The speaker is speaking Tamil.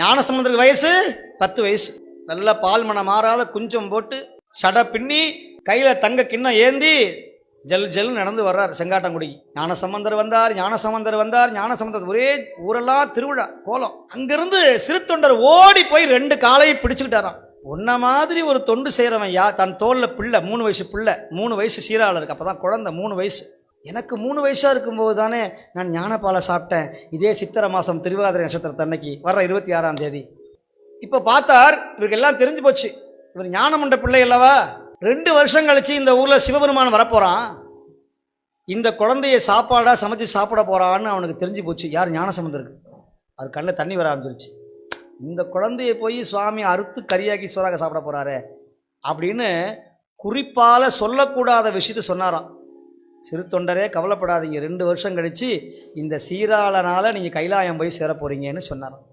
ஞானசம்பந்தருக்கு வயசு 10 வயசு. நல்ல பால் மனம் மாறாத குஞ்சம் போட்டு சடை பின்னி கையில் தங்க கிண்ணம் ஏந்தி ஜல் ஜல் நடந்து வர்றார் செங்காட்டங்குடி. ஞானசம்பந்தர் வந்தார், ஞானசம்பந்தர் வந்தார், ஞானசம்பந்தர். ஒரே ஊரெல்லாம் திருவிழா கோலம். அங்கிருந்து சிறு தொண்டர் ஓடி போய் 2 காலையும் பிடிச்சுக்கிட்டாராம். உன்ன மாதிரி ஒரு தொண்டு செய்கிறவன் தன் தோளில் பிள்ளை 3 வயசு பிள்ளை, 3 வயசு சீராளருக்கு, அப்போ தான் குழந்தை 3 வயசு. எனக்கு 3 வயசாக இருக்கும்போது தானே நான் ஞானப்பாலை சாப்பிட்டேன். இதே சித்திரை மாதம் திருவாதிரை நட்சத்திரத்தன்னைக்கு வர்ற 26ஆம் தேதி. இப்போ பார்த்தார், இவருக்கு எல்லாம் தெரிஞ்சு போச்சு. இவர் ஞானமண்ட பிள்ளை அல்லவா. 2 வருஷம் கழிச்சு இந்த ஊரில் சிவபெருமான் வரப்போகிறான். இந்த குழந்தைய சாப்பாடாக சமைச்சு சாப்பிட போகிறான்னு அவனுக்கு தெரிஞ்சு போச்சு. யார்? ஞானசம்பந்தருக்கு. அவர் கண்ணில் தண்ணி வர ஆரம்பிச்சிருச்சு. இந்த குழந்தைய போய் சுவாமி அறுத்து கரியாக்கி சோறாக சாப்பிட போகிறாரு அப்படின்னு குறிப்பால் சொல்லக்கூடாத விஷயத்தை சொன்னாராம். சிறு தொண்டரே கவலைப்படாதீங்க, 2 வருஷம் கழித்து இந்த சீராளனால் நீங்கள் கைலாயம் போய் சேர போகிறீங்கன்னு சொன்னாராம்.